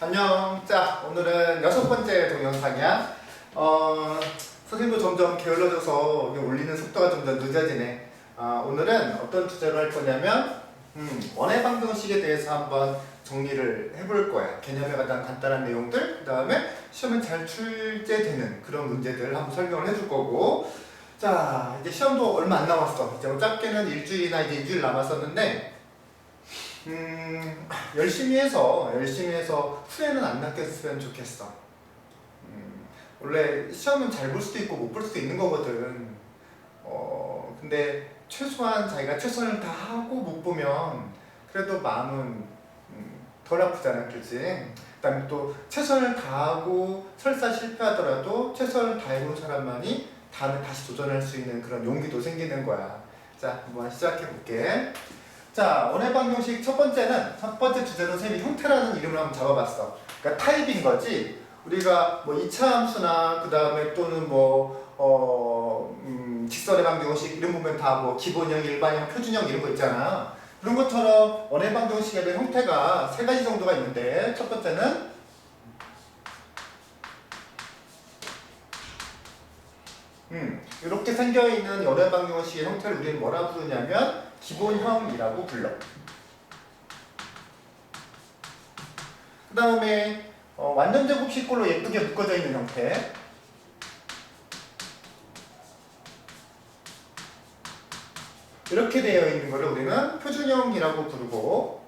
안녕. 자, 오늘은 6번째 동영상이야. 선생님도 점점 게을러져서 이게 올리는 속도가 점점 늦어지네. 오늘은 어떤 주제로 할 거냐면 원의 방정식에 대해서 한번 정리를 해볼 거야. 개념에 가장 간단한 내용들, 그 다음에 시험에 잘 출제되는 그런 문제들 한번 설명을 해줄 거고. 자, 이제 시험도 얼마 안 남았어. 이제 짧게는 일주일이나 이제 2주일 남았었는데 열심히 해서 후회는 안 났겠으면 좋겠어. 원래 시험은 잘 볼 수도 있고 못 볼 수도 있는 거거든. 근데 최소한 자기가 최선을 다하고 못 보면 그래도 마음은 덜 아프잖아, 그렇지? 그 다음에 또 최선을 다하고 설사 실패하더라도 최선을 다해본 사람만이 다음에 다시 도전할 수 있는 그런 용기도 생기는 거야. 자, 한번 시작해 볼게. 자, 원의 방정식 첫 번째 주제로 선생님이 형태라는 이름을 한번 잡아봤어. 그러니까 타입인 거지. 우리가 뭐 2차 함수나 그 다음에 또는 직선의 방정식 이런 보면 다 뭐 기본형, 일반형, 표준형 이런 거 있잖아. 그런 것처럼 원의 방정식에 대한 형태가 3가지 정도가 있는데, 첫 번째는 이렇게 생겨있는 원의 방정식의 형태를 우리는 뭐라 부르냐면 기본형이라고 불러. 그 다음에 완전 제곱식꼴로 예쁘게 묶어져 있는 형태. 이렇게 되어 있는 것을 우리는 표준형이라고 부르고,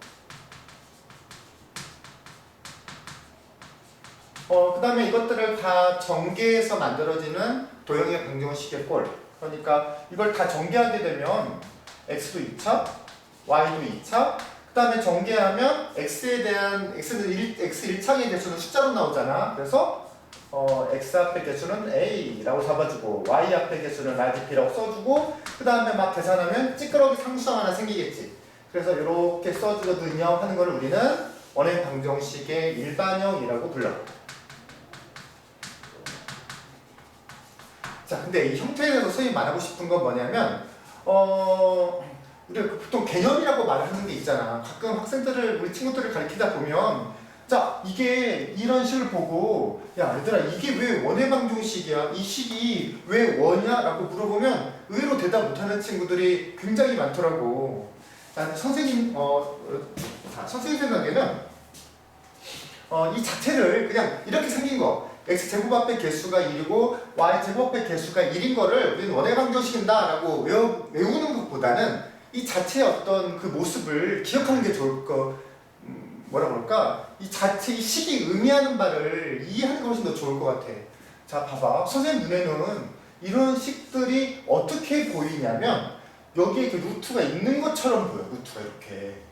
그 다음에 이것들을 다 전개해서 만들어지는 도형의 방정식의 꼴. 그러니까 이걸 다 전개하게 되면 x도 2차, y도 2차, 그 다음에 전개하면 x는 x 1창의 개수는 숫자로 나오잖아. 그래서 x 앞의 개수는 a라고 잡아주고 y 앞의 개수는 라지 p라고 써주고, 그 다음에 막 계산하면 찌끄러기 상수항 하나 생기겠지. 그래서 이렇게 써주거든요 하는 걸 우리는 원의 방정식의 일반형이라고 불러. 자, 근데 이 형태에 대해서 선생님이 말하고 싶은 건 뭐냐면 우리가 보통 개념이라고 말하는 게 있잖아. 가끔 학생들을, 우리 친구들을 가르치다 보면, 자, 이게 이런 식을 보고, 야, 얘들아, 이게 왜 원의 방정식이야? 이 식이 왜 원이야? 라고 물어보면 의외로 대답 못하는 친구들이 굉장히 많더라고. 자, 선생님 생각에는 이 자체를 그냥 이렇게 생긴 거, x제곱 앞의 개수가 1이고 y제곱 앞의 개수가 1인 거를 우리는 원의 방정식이다 라고 외우는 것보다는 이 자체의 어떤 그 모습을 기억하는 게 좋을 거, 뭐라 그럴까? 이 자체, 이 식이 의미하는 바를 이해하는 것이 더 좋을 것 같아. 자, 봐봐. 선생님 눈에는 이런 식들이 어떻게 보이냐면 여기에 그 루트가 있는 것처럼 보여. 루트가 이렇게.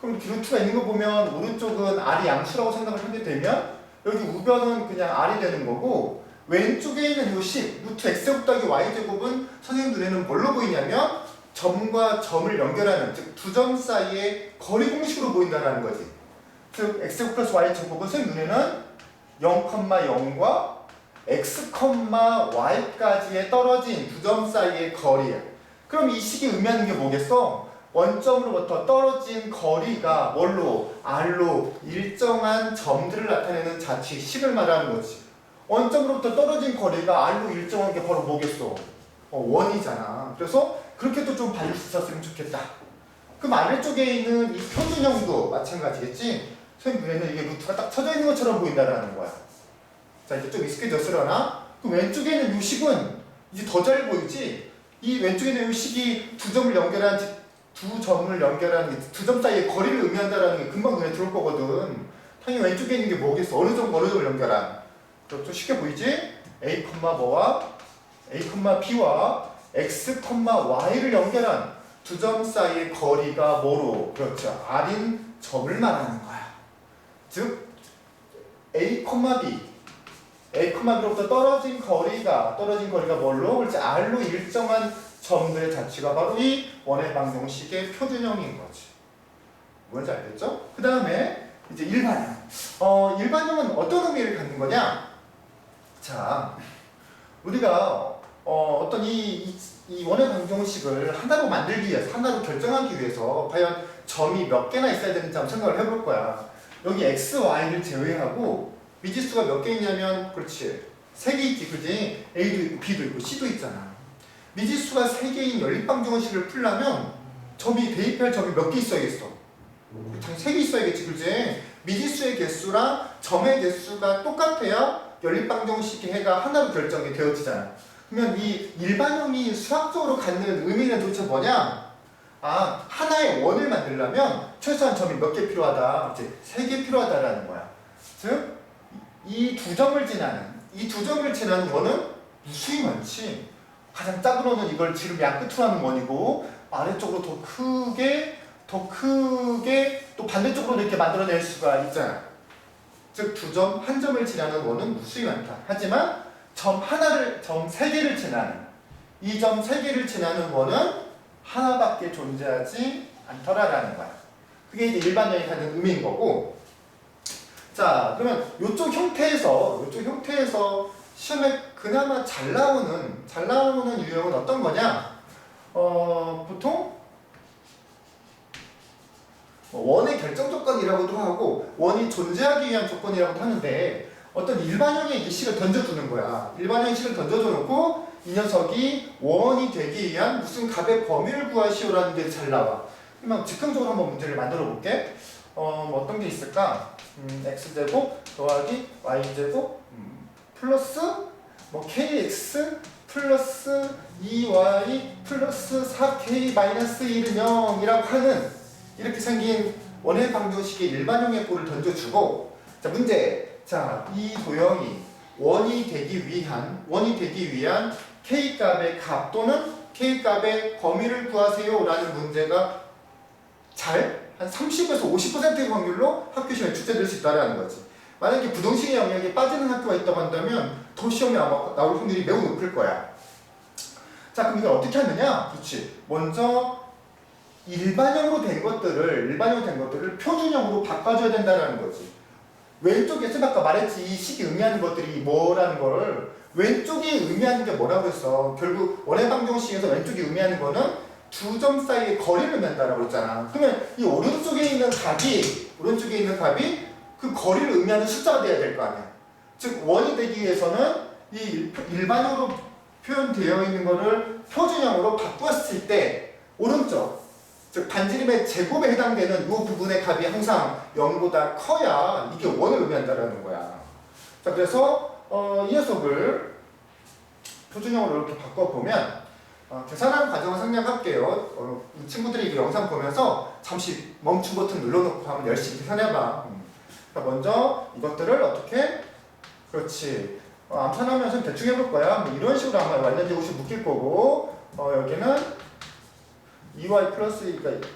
그럼 이렇게 루트가 있는 거 보면 오른쪽은 r이 양수라고 생각을 하게 되면 여기 우변은 그냥 r이 되는 거고, 왼쪽에 있는 이 식, 루트 x제곱 더하기 y제곱은 선생님 눈에는 뭘로 보이냐면 점과 점을 연결하는, 즉 두 점 사이의 거리 공식으로 보인다는 거지. 즉 x제곱 플러스 y제곱은 선생님 눈에는 0,0과 x, y까지의 떨어진 두 점 사이의 거리야. 그럼 이 식이 의미하는 게 뭐겠어? 원점으로부터 떨어진 거리가 뭘로? r로 일정한 점들을 나타내는 자치, 식을 말하는 거지. 원점으로부터 떨어진 거리가 r로 일정한 게 바로 뭐겠어? 원이잖아. 그래서 그렇게도 좀 봐줄 수 있었으면 좋겠다. 그럼 아래쪽에 있는 이 표준형도 마찬가지겠지? 선생님 눈에는 이게 루트가 딱 쳐져 있는 것처럼 보인다는 거야. 자, 이제 좀 익숙해졌으려나? 그 왼쪽에 있는 이 식은 이제 더 잘 보이지? 이 왼쪽에 있는 이 식이 두 점을 연결한 두 점 사이의 거리를 의미한다는 게 금방 눈에 들어올 거거든. 당연히 왼쪽에 있는 게 뭐겠어? 어느 점을 연결한. 그렇죠? 쉽게 보이지? a, 뭐와 a, b와 x, y를 연결한 두 점 사이의 거리가 뭐로? 그렇죠. r인 점을 말하는 거야. 즉 a, b로부터 떨어진 거리가 뭘로? 그렇지. r로 일정한 점들의 자취가 바로 이 원의 방정식의 표준형인 거지. 뭔지 알겠죠? 그 다음에 이제 일반형. 일반형은 어떤 의미를 갖는 거냐? 자, 우리가 어떤 이 원의 방정식을 하나로 만들기 위해서, 하나로 결정하기 위해서 과연 점이 몇 개나 있어야 되는지 한번 생각을 해볼 거야. 여기 x, y를 제외하고 미지수가 몇 개 있냐면 그렇지 3개 있지 그지? a도 있고 b도 있고 c도 있잖아. 미지수가 3개인 연립방정식을 풀려면 대입할 점이 몇 개 있어야겠어? 당연히 3개 있어야겠지 그지? 미지수의 개수랑 점의 개수가 똑같아야 연립방정식의 해가 하나로 결정이 되어지잖아. 그러면 이 일반형이 수학적으로 갖는 의미는 도대체 뭐냐? 하나의 원을 만들려면 최소한 점이 몇 개 필요하다? 이제 3개 필요하다라는 거야. 즉, 이 두 점을 지나는 원은 무수히 많지. 가장 작은 원은 이걸 지름 양끝으로 하는 원이고 아래쪽으로 더 크게 또 반대쪽으로 이렇게 만들어낼 수가 있잖아. 즉, 한 점을 지나는 원은 무수히 많다. 하지만 점 3개를 지나는 이 점 3개를 지나는 원은 하나밖에 존재하지 않더라라는 거야. 그게 이제 일반형이 갖는 의미인 거고. 자, 그러면 이쪽 형태에서 시험에 그나마 잘 나오는 유형은 어떤 거냐? 보통 원의 결정 조건이라고도 하고 원이 존재하기 위한 조건이라고도 하는데 어떤 일반형의 식을 던져주는 거야. 일반형 식을 던져줘 놓고 이 녀석이 원이 되기 위한 무슨 값의 범위를 구하시오라는 게 잘 나와. 그러면 즉흥적으로 한번 문제를 만들어 볼게. 어떤 게 있을까? x제곱 더하기 y제곱 플러스 kx 플러스 2y 플러스 4k 마이너스 1은 0이라고 하는 이렇게 생긴 원의 방정식의 일반형의 꼴을 던져주고 자 문제 이 도형이 원이 되기 위한 k값의 값 또는 k값의 범위를 구하세요 라는 문제가 한 30에서 50%의 확률로 학교 시험에 출제될 수 있다는 거지. 만약에 부동식의 영역에 빠지는 학교가 있다고 한다면 더 시험에 아마 나올 확률이 매우 높을 거야. 자 그럼 이걸 어떻게 하느냐? 그렇지. 먼저 일반형으로 된 것들을 표준형으로 바꿔줘야 된다는 거지. 왼쪽에 아까 말했지 이 식이 의미하는 것들이 뭐라는 걸 왼쪽이 의미하는 게 뭐라고 했어. 결국 원의 방정식에서 왼쪽이 의미하는 거는 두 점 사이의 거리를 의미한다라고 했잖아. 그러면 이 오른쪽에 있는 값이 그 거리를 의미하는 숫자가 돼야 될 거 아니야. 즉 원이 되기 위해서는 이 일반형으로 표현되어 있는 거를 표준형으로 바꾸었을 때 오른쪽 즉 반지름의 제곱에 해당되는 이 부분의 값이 항상 0보다 커야 이게 원을 의미한다라는 거야. 자 그래서 이 녀석을 표준형으로 이렇게 바꿔보면 계산하는 과정을 생략할게요. 친구들이 이 영상 보면서 잠시 멈춤 버튼 눌러놓고 한번 열심히 계산해봐. 먼저 이것들을 어떻게 그렇지 암산하면서 대충 해볼 거야. 이런 식으로 아마 완전히 혹시 묶일 거고 여기는 2y 플러스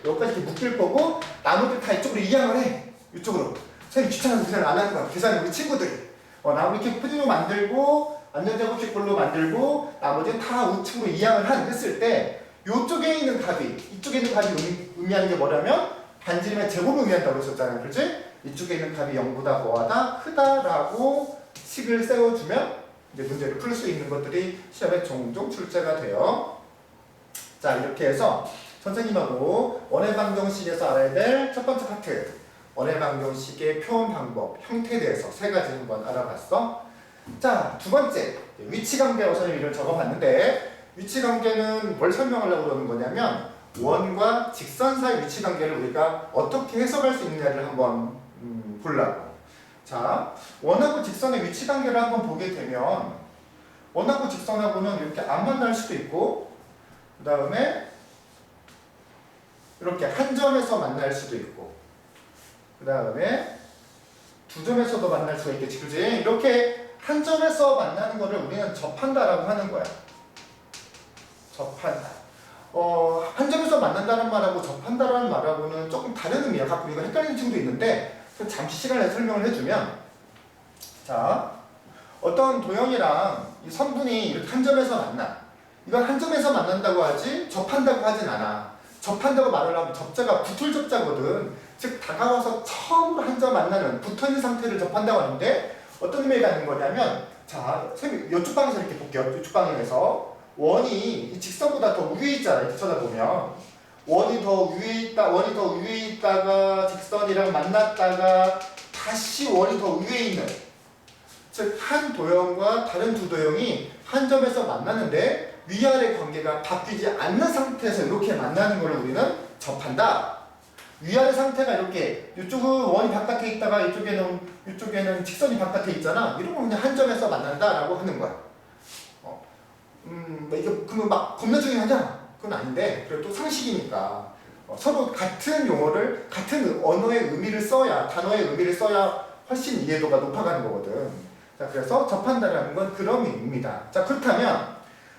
여기까지 이렇게 묶일 거고 나머지 다 이쪽으로 이항을 해. 이쪽으로 선생님 귀찮아서 계산을 안 하는 거야. 계산이 우리 친구들이 나무 이렇게 표준으로 만들고 안전제곱식꼴로 만들고 나머지는 다 우측으로 이항을 했을 때 이쪽에 있는 값이 의미하는 게 뭐냐면 반지름의 제곱을 의미한다고 했었잖아요. 그렇지? 이쪽에 있는 값이 0보다 뭐하다? 크다라고 식을 세워주면 이제 문제를 풀 수 있는 것들이 시험에 종종 출제가 돼요. 자 이렇게 해서 선생님하고 원의 방정식에서 알아야 될 첫 번째 파트 원의 방정식의 표현 방법, 형태에 대해서 3가지 한번 알아봤어. 자, 두 번째 위치관계라고 선생님이 이걸 적어봤는데 위치관계는 뭘 설명하려고 그러는 거냐면 원과 직선 사이 위치관계를 우리가 어떻게 해석할 수 있느냐를 한번 보려고. 자, 원하고 직선의 위치관계를 한번 보게 되면 원하고 직선하고는 이렇게 안 만날 수도 있고 그 다음에 이렇게 한 점에서 만날 수도 있고 그 다음에 두 점에서도 만날 수가 있겠지, 그지? 이렇게 한 점에서 만나는 거를 우리는 접한다라고 하는 거야. 접한다. 한 점에서 만난다는 말하고 접한다라는 말하고는 조금 다른 의미야. 가끔 이거 헷갈리는 친구도 있는데 잠시 시간을 내서 설명을 해주면 자, 어떤 도형이랑 이 선분이 이렇게 한 점에서 만나. 이건 한 점에서 만난다고 하지 접한다고 하진 않아. 접한다고 말을 하면 접자가 붙을 접자거든. 즉 다가와서 처음으로 한 점 만나는 붙어있는 상태를 접한다고 하는데 어떤 의미가 있는 거냐면 자, 선생님 이쪽 방에서 이렇게 볼게요. 이쪽 방향에서 원이 이 직선보다 더 위에 있잖아. 이렇게 쳐다보면 원이 더 위에 있다가 직선이랑 만났다가 다시 원이 더 위에 있는, 즉 한 도형과 다른 두 도형이 한 점에서 만나는데 위아래 관계가 바뀌지 않는 상태에서 이렇게 만나는 걸 우리는 접한다. 위아래 상태가 이렇게 이쪽은 원이 바깥에 있다가 이쪽에는 직선이 바깥에 있잖아. 이런 거 그냥 한 점에서 만난다라고 하는 거야. 이게 그러면 막 겁나 중요하냐? 그건 아닌데 그래도 상식이니까 서로 같은 용어를 같은 언어의 의미를 써야 단어의 의미를 써야 훨씬 이해도가 높아가는 거거든. 자, 그래서 접한다라는 건 그런 의미입니다. 자, 그렇다면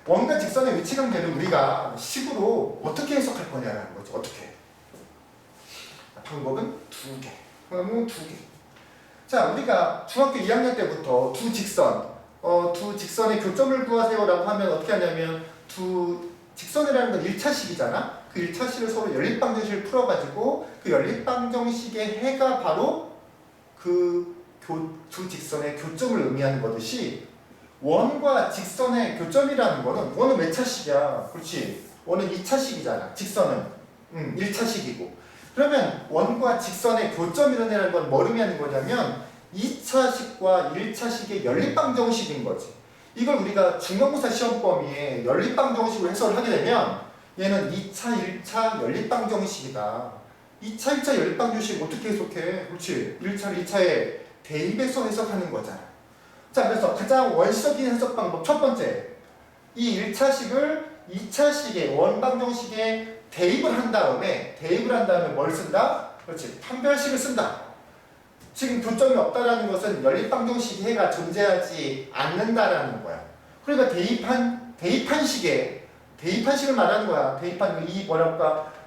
원과 직선의 위치 관계를 우리가 식으로 어떻게 해석할 거냐라는 거죠. 어떻게? 방법은 두 개. 자, 우리가 중학교 2학년 때부터 두 직선의 교점을 구하세요라고 하면 어떻게 하냐면 두 직선이라는 건 1차식이잖아. 그 1차식을 서로 연립방정식을 풀어가지고 그 연립방정식의 해가 바로 그 두 직선의 교점을 의미하는 거듯이 원과 직선의 교점이라는 거는 원은 몇 차식이야? 그렇지. 원은 2차식이잖아. 직선은 1차식이고. 그러면 원과 직선의 교점이라는 건 뭘 의미하는 거냐면 2차식과 1차식의 연립방정식인 거지. 이걸 우리가 중간고사 시험 범위에 연립방정식으로 해석을 하게 되면 얘는 2차, 1차 연립방정식이다. 2차, 1차 연립방정식 어떻게 해석해? 그렇지. 1차를 2차에 대입해서 해석하는 거잖아. 자, 그래서 가장 원시적인 해석 방법 첫 번째, 이 1차식을 2차식의 원방정식에 대입을 한 다음에 뭘 쓴다? 그렇지. 판별식을 쓴다. 지금 교점이 없다라는 것은 연립방정식 해가 존재하지 않는다라는 거야. 그러니까 대입한 식을 말하는 거야.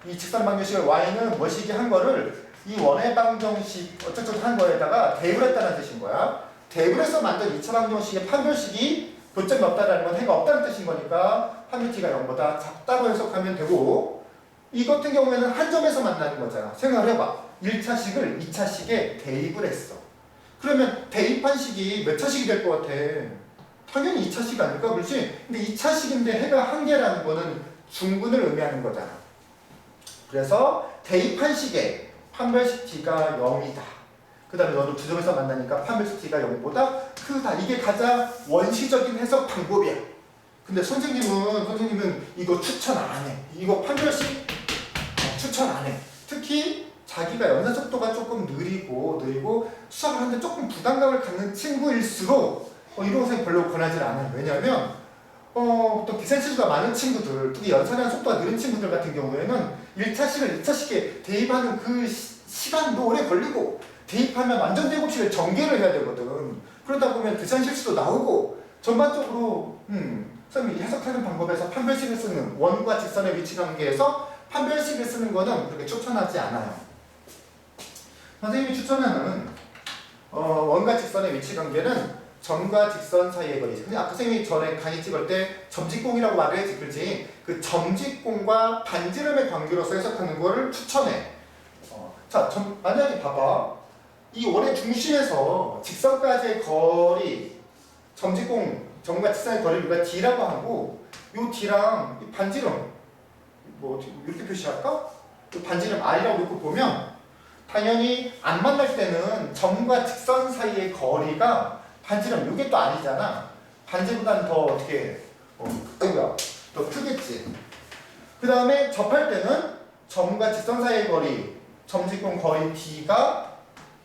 이 직선방정식을 y는 뭐시기 한 거를 이 원의 방정식 어쩌고저쩌고 한 거에다가 대입을 했다는 뜻인 거야. 대입을 해서 만든 2차 방정식의 판별식이 교점이 없다라는 건 해가 없다는 뜻인 거니까 판별t가 0보다 작다고 해석하면 되고, 이 같은 경우에는 한 점에서 만나는 거잖아. 생각을 해봐. 1차식을 2차식에 대입을 했어. 그러면 대입한 식이 몇 차식이 될 것 같아? 당연히 2차식 아닐까? 그렇지? 근데 2차식인데 해가 한 개라는 거는 중근을 의미하는 거잖아. 그래서 대입한 식에 판별식 t가 0이다. 그 다음에 너도 두 점에서 만나니까 판별식 t가 0보다 크다. 이게 가장 원시적인 해석 방법이야. 근데 선생님은 이거 추천 안 해. 이거 판별식 추천 안 해. 특히 자기가 연산 속도가 조금 느리고 수학을 하는데 조금 부담감을 갖는 친구일수록 이런 것은 별로 권하지 않아요. 왜냐하면 또 기생치수가 많은 친구들, 특히 연산하는 속도가 느린 친구들 같은 경우에는 1차식을 2차식에 대입하는 그 시간도 오래 걸리고 대입하면 완전 제곱식을 전개를 해야 되거든. 그러다 보면 계산 실수도 나오고 전반적으로 선생님이 해석하는 방법에서 판별식을 쓰는 원과 직선의 위치 관계에서 판별식을 쓰는 거는 그렇게 추천하지 않아요. 선생님이 추천하는 원과 직선의 위치 관계는 점과 직선 사이의 거리지. 근데 아까 선생님이 전에 강의 찍을 때 점직공이라고 말을 했지, 그렇지? 그 점직공과 반지름의 관계로서 해석하는 거를 추천해. 자, 만약에 봐봐. 이 원의 중심에서 직선까지의 거리, 점과 직선의 거리를 우리가 d라고 하고, 요 d랑 이 반지름, 이렇게 표시할까? 이 반지름 r이라고 놓고 보면 당연히 안 만날 때는 점과 직선 사이의 거리가 반지름, 이게 또 r이잖아. 반지보다는 더 어떻게, 더 크겠지. 그 다음에 접할 때는 점과 직선 사이의 거리, 점직공 거리 d가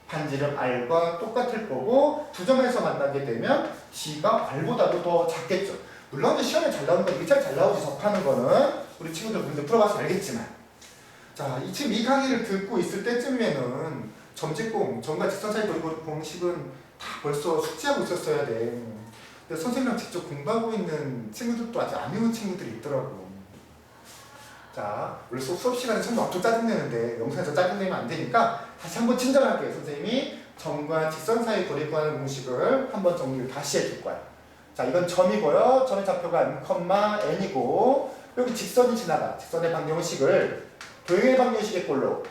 반지름 r과 똑같을 거고, 두 점에서 만나게 되면 d가 r보다도 더 작겠죠. 물론 시험에 잘 나오는 건 이게 잘 나오지, 접하는 거는. 우리 친구들 문제 풀어봐서 알겠지만. 자, 지금 이 강의를 듣고 있을 때쯤이면은 점과 직선 사이 거리 공식은 다 벌써 숙지하고 있었어야 돼. 근데 선생님이랑 직접 공부하고 있는 친구들도 아직 안 외운 친구들이 있더라고. 자, 원래 수업 시간에 처음 엄청 짜증내는데 영상에서 짜증내면 안 되니까 다시 한번 친절하게 선생님이 점과 직선 사이 거리 구하는 공식을 한번 정리를 다시 해줄 거야. 자, 이건 점이고요. 점의 좌표가 m,n이고 여기 직선이 지나가. 직선의 방정식을 도형의 방정식의 꼴로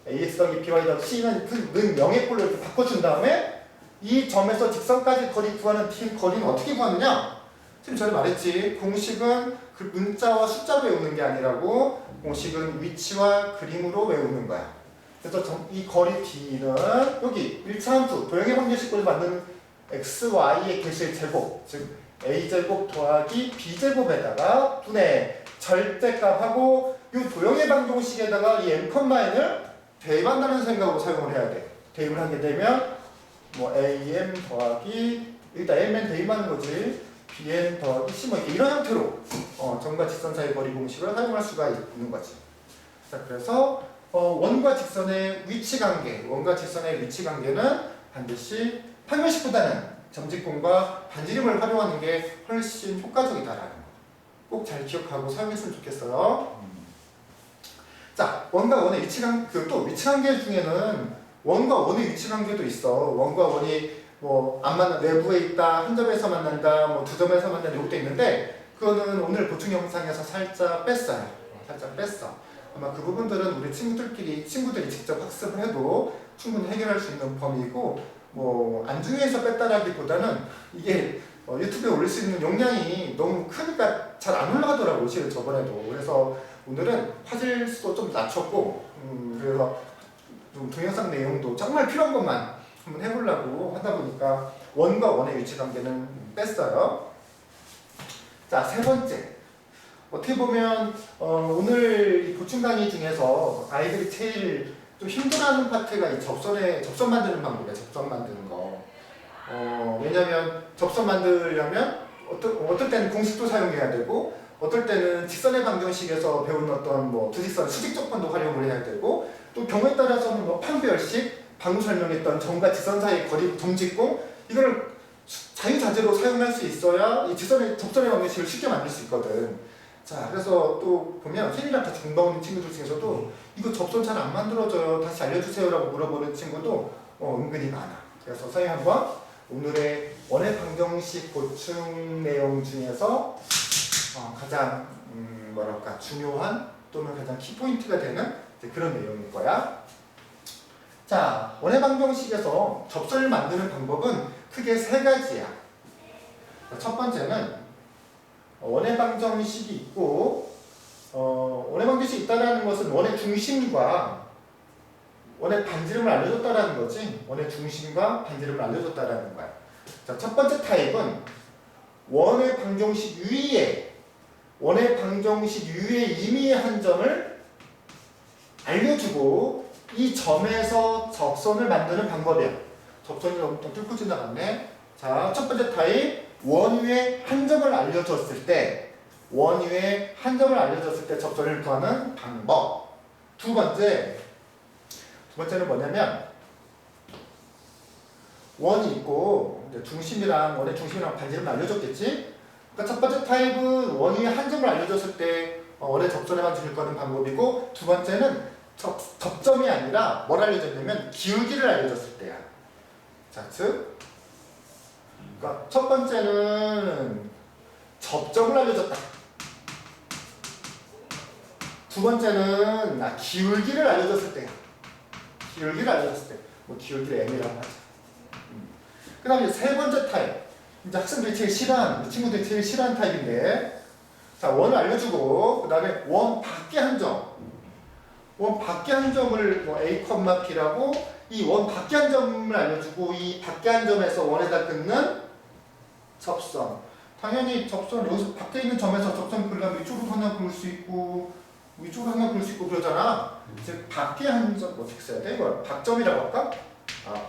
ax 더하기 by 더하기 c는 는 0의 꼴로 이렇게 바꿔준 다음에 이 점에서 직선까지 거리 구하는 거리는 어떻게 구하느냐? 지금 전에 말했지. 공식은 그 문자와 숫자로 외우는 게 아니라고 공식은 위치와 그림으로 외우는 거야. 그래서 이 거리 D는 여기 1차 함수 도형의 방정식으로 만드는 XY의 개수의 제곱, 즉 A제곱 더하기 B제곱에다가 분의 절대값하고 이 도형의 방정식에다가 이 N'을 대입한다는 생각으로 사용을 해야 돼. 대입을 하게 되면 뭐 AM 더하기 일단 Mn 대입하는 거지. Bn 더하기 C 뭐 이런 형태로 점과 직선 사이 거리 공식을 사용할 수가 있는 거지. 자, 그래서 원과 직선의 위치 관계, 원과 직선의 위치 관계는 반드시 판별식보다는 점직공과 반지름을 활용하는 게 훨씬 효과적이다라는 거. 꼭 잘 기억하고 사용했으면 좋겠어요. 자, 원과 원의 위치 관계, 또 위치 관계 중에는 원과 원의 위치 관계도 있어. 원과 원이 뭐 안 만나 내부에 있다, 한 점에서 만난다, 뭐 두 점에서 만난다 이것도 있는데 그거는 오늘 보충 영상에서 살짝 뺐어요. 살짝 뺐어. 아마 그 부분들은 우리 친구들이 직접 학습을 해도 충분히 해결할 수 있는 범위이고 뭐 안중에서 뺐다라기보다는 이게 유튜브에 올릴 수 있는 용량이 너무 크니까 잘 안 올라가더라고 실은 저번에도. 그래서 오늘은 화질수도 좀 낮췄고 그래서 좀 동영상 내용도 정말 필요한 것만 한번 해보려고 하다 보니까 원과 원의 위치 관계는 뺐어요. 자, 세 번째. 어떻게 보면 오늘 이 보충 강의 중에서 아이들이 제일 좀 힘들어하는 파트가 이 접선 만드는 방법이에요. 접선 만드는 거. 왜냐면 접선 만들려면 어떨 때는 공식도 사용해야 되고 어떨 때는 직선의 방정식에서 배운 어떤 뭐 두직선 수직접근도 활용을 해야 되고 또 경우에 따라서는 뭐 판별식 방금 설명했던 점과 직선 사이의 거리 점직공 이걸 자유자재로 사용할 수 있어야 이 접선의 방정식을 쉽게 만들 수 있거든. 자, 그래서 또 보면 혜린이랑 같이 공부하는 친구들 중에서도 이거 접선 잘 안 만들어져요. 다시 알려주세요라고 물어보는 친구도 은근히 많아. 그래서 선생님이 한번 오늘의 원의 방정식 보충 내용 중에서 가장 뭐랄까 중요한 또는 가장 키포인트가 되는 그런 내용일 거야. 자, 원의 방정식에서 접선을 만드는 방법은 크게 세 가지야. 첫 번째는 원의 방정식이 있고 원의 방정식이 있다는 것은 원의 중심과 원의 반지름을 알려줬다라는 거지. 원의 중심과 반지름을 알려줬다라는 거야. 자, 첫 번째 타입은 원의 방정식 위에 이미의 한 점을 알려주고 이 점에서 접선을 만드는 방법이야. 접선이 너무 뚫고 지나갔네. 자, 첫 번째 타입 원 위에 한 점을 알려줬을 때 접선을 구하는 방법. 두 번째는 뭐냐면 원이 있고 원의 중심이랑 반지름을 알려줬겠지. 그러니까 첫 번째 타입은 원 위에 한 점을 알려줬을 때 원의 접선의 방식을 구하는 방법이고 두 번째는 접점이 아니라 뭘 알려줬냐면 기울기를 알려줬을 때야. 자, 즉 그러니까 첫 번째는 접점을 알려줬다. 두 번째는 기울기를 알려줬을 때야. 뭐 기울기를 M이라고 하자. 그 다음에 세 번째 타입. 이제 학생들이 제일 싫어하는, 친구들이 제일 싫어하는 타입인데, 자, 원을 알려주고, 그 다음에 원 밖에 한 점. 원 밖에 한 점을 뭐 A, B라고, 이 원 밖에 한 점을 알려주고, 이 밖에 한 점에서 원에다 긋는 접선. 당연히 접선, 여기서 밖에 있는 점에서 접선 그리려면 이쪽으로 하나 그을 수 있고, 위쪽으로 하나 그을 수 있고 그러잖아. 즉, 밖에 한 점, 어떻게 써야 돼? 이걸 박점이라고 할까?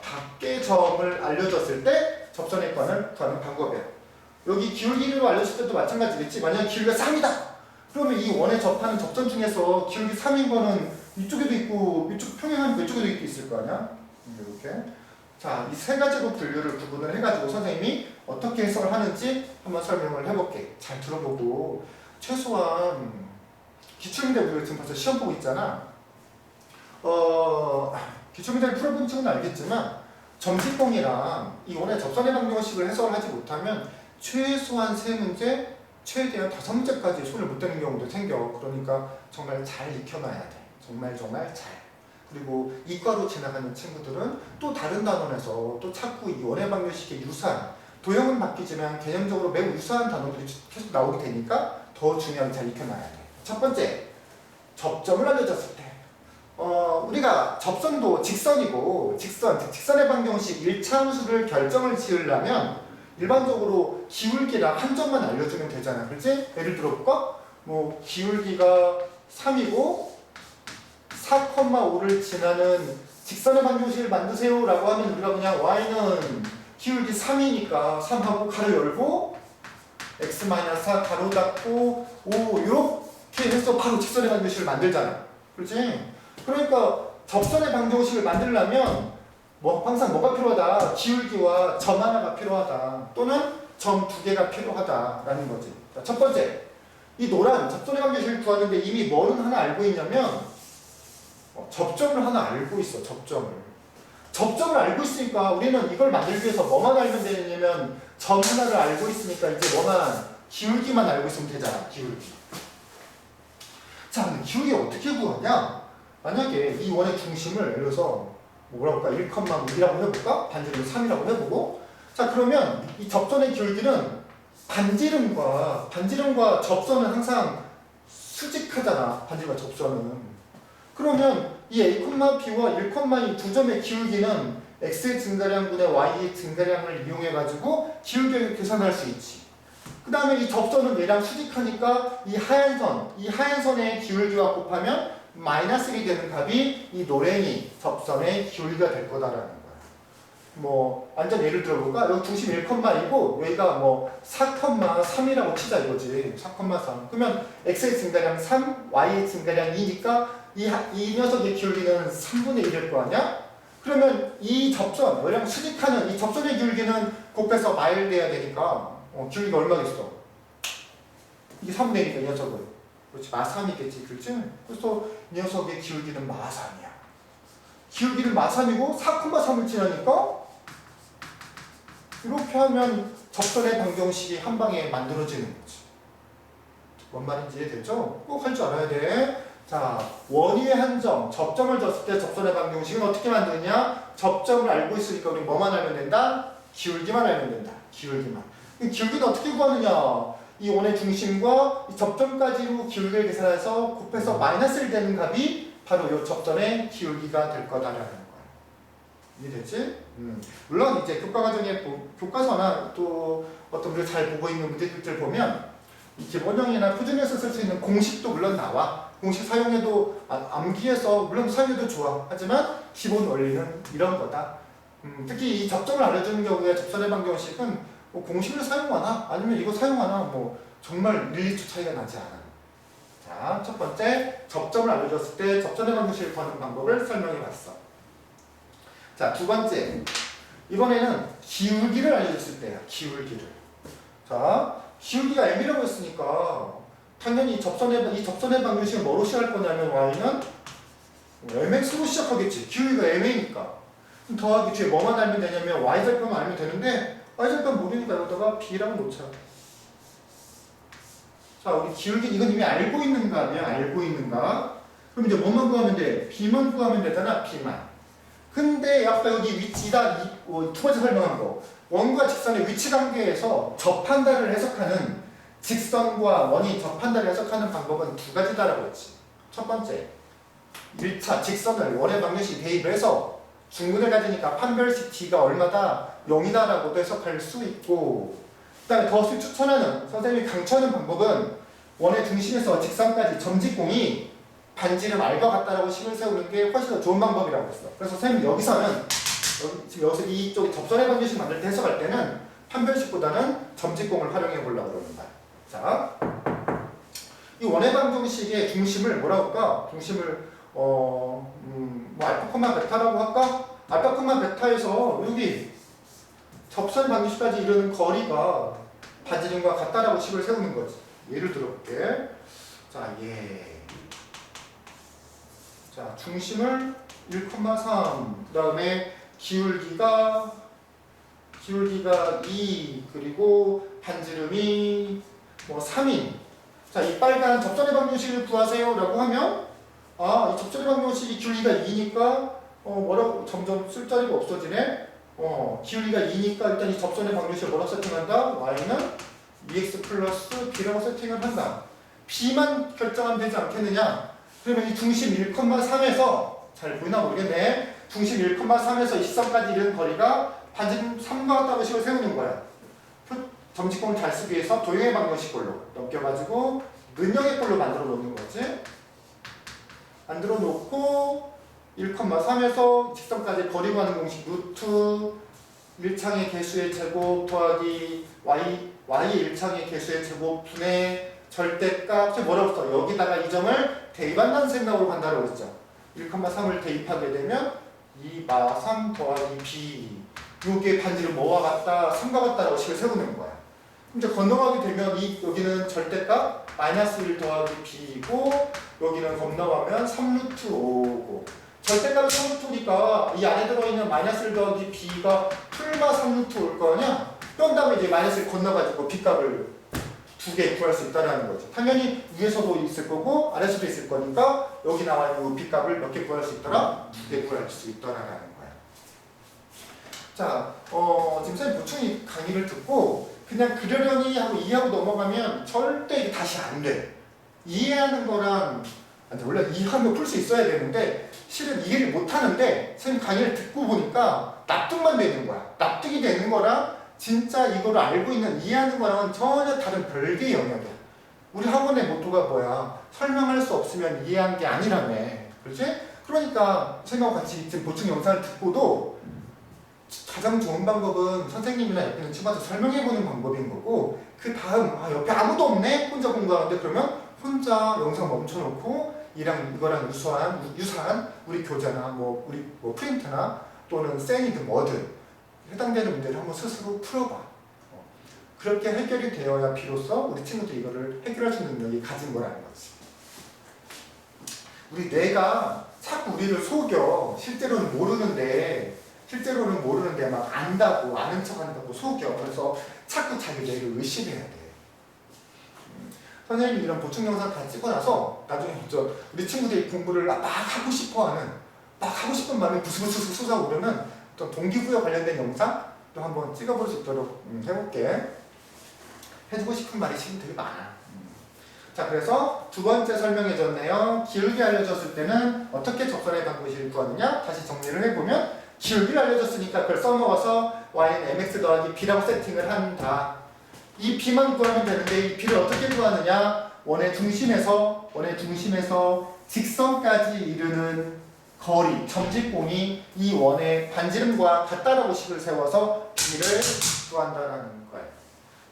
밖에 점을 알려줬을 때 접선의 권을 구하는 방법이야. 여기 기울기로 알려줄 때도 마찬가지겠지. 만약에 기울기가 3이다. 그러면 이 원에 접하는 접선 중에서 기울기 3인 거는 이쪽에도 있고 이쪽 평행한 왼쪽에도 있을 거 아니야? 이렇게. 자, 이 세 가지로 분류를 구분을 해가지고 선생님이 어떻게 해석을 하는지 한번 설명을 해볼게. 잘 들어보고 최소한 기출문제 우리가 지금 벌써 시험 보고 있잖아. 기출문제를 풀어본 친구는 알겠지만 점식공이랑 이 원의 접선의 방정식을 해석을 하지 못하면 최소한 3문제, 최대한 5문제까지 손을 못 대는 경우도 생겨. 그러니까 정말 잘 익혀놔야 돼. 정말 잘. 그리고 이과로 지나가는 친구들은 또 다른 단원에서 또 자꾸 이 원의 방정식의 유사한 도형은 바뀌지만 개념적으로 매우 유사한 단어들이 계속 나오게 되니까 더 중요하게 잘 익혀놔야 돼. 첫 번째, 접점을 알려줬을 때 우리가 접선도 직선이고 직선의 방정식 1차 함수를 결정을 지으려면 일반적으로 기울기랑 한 점만 알려주면 되잖아. 그렇지? 예를 들어볼까? 뭐 기울기가 3이고 4,5를 지나는 직선의 방정식을 만드세요 라고 하면 우리가 그냥 y는 기울기 3이니까 3하고 가로 열고 x-4 가로 닫고 5 이렇게 해서 바로 직선의 방정식을 만들잖아. 그렇지? 그러니까 접선의 방정식을 만들려면 뭐 항상 뭐가 필요하다? 기울기와 점 하나가 필요하다. 또는 점 2개가 필요하다라는 거지. 자, 첫 번째, 이 노란 접선의 방정식을 구하는데 이미 뭐는 하나 알고 있냐면 접점을 하나 알고 있어. 접점을 알고 있으니까 우리는 이걸 만들기 위해서 뭐만 알면 되냐면 점 하나를 알고 있으니까 이제 뭐만 기울기만 알고 있으면 되잖아. 기울기. 자, 근데 기울기 어떻게 구하냐? 만약에 이 원의 중심을 예를 들어서 뭐라고 할까? 1,6이라고 해볼까? 반지름 3이라고 해보고 자, 그러면 이 접선의 기울기는 반지름과 접선은 항상 수직하잖아. 반지름과 접선은. 그러면 이 A, B와 1,2 두 점의 기울기는 x의 증가량분의 y의 증가량을 이용해가지고 기울기를 계산할 수 있지. 그 다음에 이 접선은 얘랑 수직하니까 이 하얀 선의 기울기와 곱하면 -1이 되는 값이 이 노랭이 접선의 기울기가 될 거다라는 거야. 뭐 완전 예를 들어볼까? 여기 중심 1,2고 여기가 뭐 4,3이라고 치자 이거지. 4,3. 그러면 x의 증가량 3, y의 증가량 2니까 이 녀석의 기울기는 3분의 1일 거 아니야? 그러면 이 접선, 얘랑 수직하는 이 접선의 기울기는 곱해서 마일돼야 되니까 기울기가 얼마겠어? 이게 3분의 1이니까 이 녀석은 그렇지 마3이겠지. 그렇지? 그래서 이 녀석의 기울기는 마3이야. 기울기는 마3이고 4,3을 지나니까 이렇게 하면 접선의 방정식이 한 방에 만들어지는 거지. 뭔 말인지 이해되죠? 꼭 할 줄 알아야 돼. 자, 원위의 한 점, 접점을 줬을 때 접선의 방정식은 어떻게 만드냐? 접점을 알고 있으니까 우리 뭐만 알면 된다? 기울기만 알면 된다. 기울기만. 기울기는 어떻게 구하느냐? 이 원의 중심과 이 접점까지로 기울기를 계산해서 곱해서 -1 되는 값이 바로 이 접선의 기울기가 될 거다라는 거야. 이해됐지? 물론 이제 교과과정에 교과서나 또 어떤 우리가 잘 보고 있는 문제집들 보면 이 기본형이나 표준에서 쓸 수 있는 공식도 물론 나와. 공식 사용해도 암기해서 물론 사용해도 좋아. 하지만 기본 원리는 이런 거다. 특히 이 접점을 알려주는 경우에 접선의 방정식은 뭐 공식을 사용하나 아니면 이거 사용하나 뭐 정말 밀리초 차이가 나지 않아. 자, 첫 번째 접점을 알려줬을 때 접선의 방정식을 구하는 방법을 설명해봤어. 자, 두 번째 이번에는 기울기를 알려줬을 때야. 기울기를. 자, 기울기가 m이라고 했으니까 당연히 이 접선의 방정식은 뭐로 시작할 거냐면 y는 mx로 시작하겠지. 기울기가 m이니까. 더하기 뒤에 뭐만 알면 되냐면 y절편만 알면 되는데 y절편 모르니까 여기다가 b랑 놓자. 자, 우리 기울기 이건 이미 알고 있는가 아니야? 알고 있는가? 그럼 이제 뭐만 구하면 돼? b만 구하면 되잖아. b만. 근데 아까 여기 위치다 두 번째 설명한 거 원과 직선의 위치 관계에서 접한다를 해석하는 직선과 원이 접한다를 해석하는 방법은 두 가지다라고 했지. 첫 번째, 1차 직선을 원의 방정식에 대입해서 중근을 가지니까 판별식 t가 얼마다 0이다라고도 해석할 수 있고 그 다음에 더 추천하는 선생님이 강추하는 방법은 원의 중심에서 직선까지 점직공이 반지름 r과 같다라고 식을 세우는 게 훨씬 더 좋은 방법이라고 했어. 그래서 선생님 여기서는 지금 여기서 이쪽 접선의 방정식 만들 때 해석할 때는 판별식보다는 점직공을 활용해 보려고 그럽니다. 자, 이 원의 방정식의 중심을 뭐라고 할까? 중심을 뭐 알파, 베타라고 할까? 알파, 베타에서 여기 접선 방정식까지 이르는 거리가 반지름과 같다라고 식을 세우는 거지. 예를 들어볼게. 자, 자, 중심을 1,3, 그 다음에 기울기가 2, 그리고 반지름이 뭐 3인. 자, 이 빨간 접선의 방정식을 구하세요 라고 하면 이 접선의 방정식이 기울기가 2니까 뭐라고 점점 쓸 자리가 없어지네. 기울기가 2니까 일단 이 접선의 방정식을 뭐라고 세팅한다? y는 2x 플러스 b라고 세팅을 한다. b만 결정하면 되지 않겠느냐? 그러면 이 중심 1,3에서 잘 보이나 모르겠네. 중심 1,3에서 이 시점까지 이르는 거리가 반지름 3과 같다고 식을 세우는 거야. 점직공을 잘 쓰기 위해서 도형의 방정식꼴로 넘겨가지고 근형의 꼴로 만들어 놓는 거지. 만들어 놓고 1,3에서 직선까지 거리 구하는 공식 루트 1창의 개수의 제곱 더하기 y 1창의 개수의 제곱 분의 절대값 뭐라고 써? 여기다가 이 점을 대입한다는 생각으로 간다고 했죠. 1,3을 대입하게 되면 2마3 더하기 b 요게 반지름 뭐와 같다? 3과 같다라고 식을 세우는 거야. 이제 건너가게 되면 여기는 절대값 마이너스 1 더하기 b이고 여기는 건너가면 3루트 5고 절대값이 3루트니까 이 안에 들어있는 마이너스 1 더하기 b가 풀마 3루트 올 거 아니야? 그런 다음에 이제 마이너스 1 건너가지고 b값을 두 개 구할 수 있다는 거지. 당연히 위에서도 있을 거고 아래서도 있을 거니까 여기 나와 있는 b값을 몇 개 구할 수 있더라? 두 개 구할 수 있더라라는 거야. 자, 지금 선생님 보충 강의를 듣고 그냥 그러려니 하고 이해하고 넘어가면 절대 이게 다시 안 돼. 이해하는 거랑 원래 이해하면 풀 수 있어야 되는데 실은 이해를 못 하는데 선생님 강의를 듣고 보니까 납득만 되는 거야. 납득이 되는 거랑 진짜 이거를 알고 있는 이해하는 거랑은 전혀 다른 별개의 영역이야. 우리 학원의 모토가 뭐야? 설명할 수 없으면 이해한 게 아니라며. 그렇지? 그러니까 선생님하고 같이 지금 보충 영상을 듣고도 가장 좋은 방법은 선생님이나 옆에 있는 친구한테 설명해보는 방법인 거고 그 다음 옆에 아무도 없네? 혼자 공부하는데 그러면 혼자 영상 멈춰놓고 이거랑 유사한 우리 교재나 우리 프린트나 또는 쌩이든 뭐든 해당되는 문제를 한번 스스로 풀어봐. 그렇게 해결이 되어야 비로소 우리 친구들이 이거를 해결할 수 있는 능력이 가진 거라는 거지. 우리 뇌가 자꾸 우리를 속여. 실제로는 모르는데 막 안다고 아는 척한다고 속여. 그래서 자꾸 자기 뇌를 의심해야 돼. 선생님이 이런 보충 영상 다 찍고 나서 나중에 우리 친구들이 공부를 막 하고 싶어하는 막 하고 싶은 마음이 부스부스 솟아오르는 어떤 동기부여 관련된 영상도 한번 찍어볼 수 있도록 해볼게. 해주고 싶은 말이 지금 되게 많아. 자, 그래서 두 번째 설명해줬네요. 기울기 알려줬을 때는 어떻게 접선의 방정식을 구하느냐? 다시 정리를 해보면 기울기를 알려줬으니까 그걸 써먹어서 y는 mx 더하기 b라고 세팅을 한다. 이 b만 구하면 되는데 이 b를 어떻게 구하느냐? 원의 중심에서 직선까지 이르는 거리, 점직공이 이 원의 반지름과 같다라고 식을 세워서 b를 구한다라는 거예요.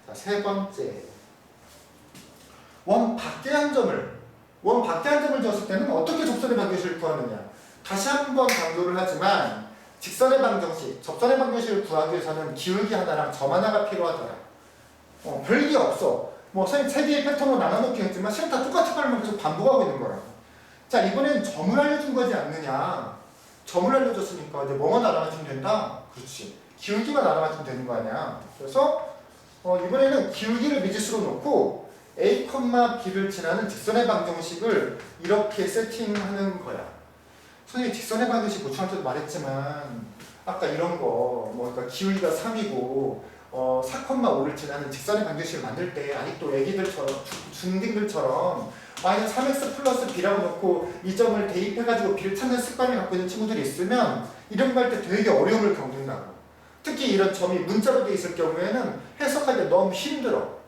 자, 세 번째. 원 밖에 한 점을 줬을 때는 어떻게 접선의 방정식을 구하느냐? 다시 한번 강조를 하지만 직선의 방정식, 접선의 방정식을 구하기 위해서는 기울기 하나랑 점 하나가 필요하더라. 별게 없어. 선생님 세 개의 패턴으로 나눠놓긴 했지만 실은 다 똑같은 말만 계속 반복하고 있는 거라고. 자, 이번엔 점을 알려준 거지 않느냐? 점을 알려줬으니까 이제 뭐만 알아맞히면 된다? 그렇지. 기울기만 알아맞히면 되는 거 아니야? 그래서 이번에는 기울기를 미지수로 놓고 A, B를 지나는 직선의 방정식을 이렇게 세팅하는 거야. 선생님이 직선의 방정식 보충할 때도 말했지만 아까 이런 거 그러니까 기울기가 3이고 4,5를 지나는 직선의 방정식을 만들 때 아직도 애기들처럼 중딩들처럼 y는 3x 플러스 b라고 놓고 이 점을 대입해가지고 b를 찾는 습관을 갖고 있는 친구들이 있으면 이런 거 할 때 되게 어려움을 겪는다고. 특히 이런 점이 문자로 돼 있을 경우에는 해석하기가 너무 힘들어.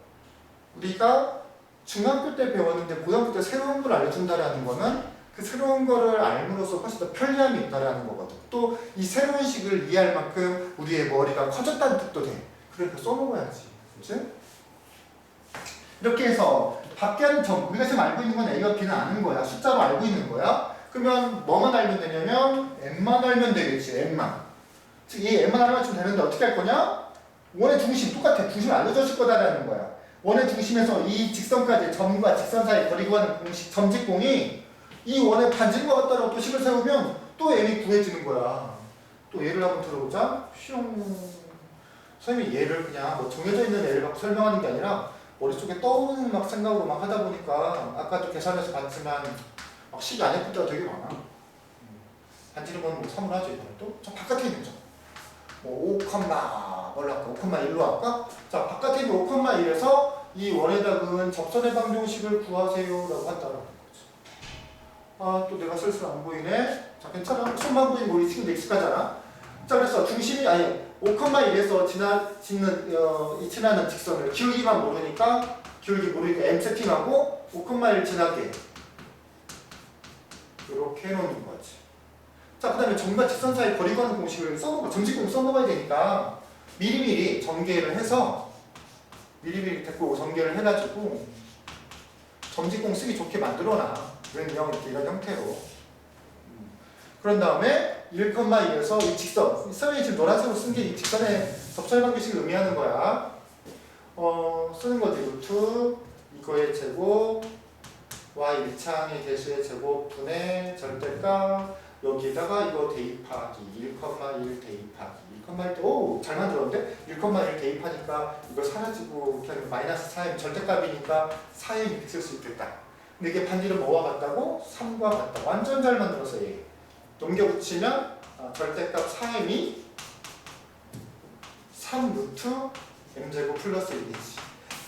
우리가 중학교 때 배웠는데 고등학교 때 새로운 걸 알려준다라는 거는 그 새로운 거를 알므로써 훨씬 더 편리함이 있다라는 거거든. 또 이 새로운 식을 이해할 만큼 우리의 머리가 커졌다는 뜻도 돼. 그러니까 써먹어야지. 그치? 이렇게 해서 밖에 하는 점, 우리가 지금 알고 있는 건 A와 B는 아는 거야. 숫자로 알고 있는 거야. 그러면 뭐만 알면 되냐면 M만 알면 되겠지. M만. 즉 이 M만 알면 되는데 어떻게 할 거냐? 원의 중심 똑같아. 중심 알려줬을 거다라는 거야. 원의 중심에서 이 직선까지 점과 직선 사이 거리 구하는 공식 점직공이 이 원의 반지름과 같다라고 또 식을 세우면 또 M이 구해지는 거야. 또 예를 한번 들어보자. 선생님이 얘를 그냥 정해져 있는 애를 갖고 설명하는 게 아니라 머릿속에 떠오르는 생각으로 하다 보니까 아까도 계산해서 봤지만 식이 안 예쁠 때가 되게 많아. 반지름은 3을 하죠. 이번에 또 바깥에 있는 점. 뭐 5, 뭘로 할까? 5,1로 할까? 자, 바깥에 있는 5,1에서 이 원의 답은 접선의 방정식을 구하세요라고 한다는 거죠. 아, 또 내가 슬슬 안 보이네. 자, 괜찮아. 손만 보이면 우리 친구들 익숙하잖아. 자, 그래서 중심이 5,1에서 지나는 직선을 기울기만 모르니까 기울기 모르니까 m 세팅하고 5,1 지나게 이렇게 해놓는 거지. 자, 그 다음에 점과 직선 사이 거리 구하는 공식을 점직공 써먹어야 되니까 미리미리 전개를 해서 미리미리 데리고 전개를 해가지고 점직공 쓰기 좋게 만들어놔. 이런 형태로. 그런 다음에 1,1에서 이 직선, 쌤이 지금 노란색으로 쓴 게 이 직선의 접선의 방정식을 의미하는 거야. 쓰는 거지. 루트 이거의 제곱 y 1창의 개수의 제곱 분의 절대값 여기에다가 이거 대입하기 1,1 대입하기 1,1 오! 잘 만들었는데? 1,1 대입하니까 이거 사라지고 이렇게 하면 마이너스 4m 절대값이니까 4m 이렇게 쓸 수 있겠다. 근데 이게 반지름 뭐와 같다고? 3과 같다. 완전 잘 만들었어 얘. 넘겨 붙이면 절대값 4m이 3 루트 m제곱 플러스 1이지.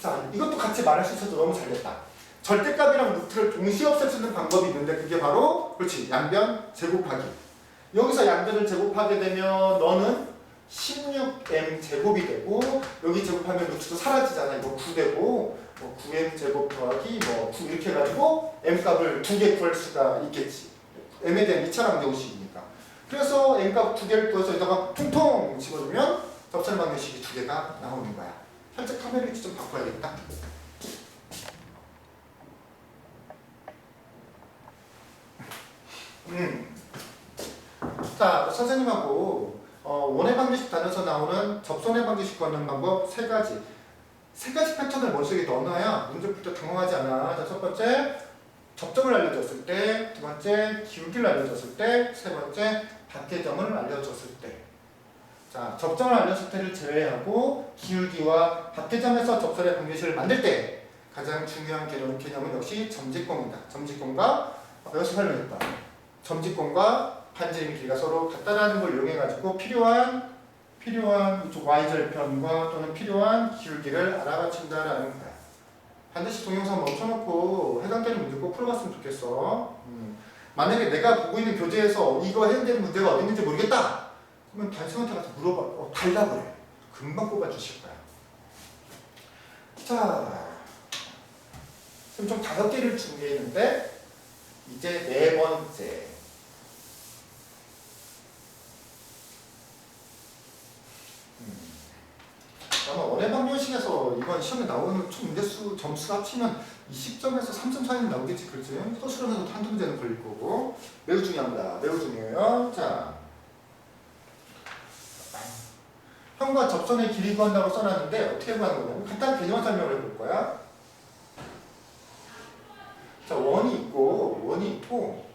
자, 이것도 같이 말할 수 있어서 너무 잘됐다. 절대값이랑 루트를 동시에 없앨 수 있는 방법이 있는데 그게 바로 그렇지 양변 제곱하기. 여기서 양변을 제곱하게 되면 너는 16m 제곱이 되고 여기 제곱하면 루트도 사라지잖아. 이거 9 되고 9m 제곱 더하기 9 이렇게 해가지고 m 값을 2개 구할 수가 있겠지. m에 대한 2차 방정식이니까. 그래서 m 값 2개를 구해서 여기다가 퉁퉁 집어주면 접선 방정식이 2개가 나오는 거야. 살짝 카메라 위치 좀 바꿔야겠다. 자, 선생님하고 원의 방정식 단에서 나오는 접선의 방정식 구하는 방법 세 가지 패턴을 머릿속에 넣어놔야 문제 풀 때 당황하지 않아. 자, 첫 번째 접점을 알려줬을 때, 두 번째 기울기를 알려줬을 때, 세 번째 밖의점을 알려줬을 때. 자, 접점을 알려줬을 때를 제외하고 기울기와 밖의점에서 접선의 방정식을 만들 때 가장 중요한 개념은 역시 점직공이다. 점직공과 여기서 설명했다. 점직공과 반지름 길이가 서로 같다라는 걸 이용해가지고 필요한 이쪽 y절편과 또는 필요한 기울기를 알아맞힌다라는 거야. 반드시 동영상 멈춰놓고 해당되는 문제 꼭 풀어봤으면 좋겠어. 만약에 내가 보고 있는 교재에서 이거 해당되는 문제가 어디 있는지 모르겠다. 그러면 단수한테 가서 물어봐. 달라 그래. 금방 뽑아주실 거야. 자, 지금 총 5개를 준비했는데 이제 네 번째. 아마 원의 방정식에서 이번 시험에 나오는 총 문제수 점수 합치면 20점에서 3점 차이는 나오겠지, 그렇지? 서술형에서도 한두 문제는 걸릴 거고 매우 중요합니다. 매우 중요해요. 자, 형과 접선의 길이 구한다고 써놨는데 어떻게 구하는 거냐면 간단한 개념 설명을 해볼 거야. 자, 원이 있고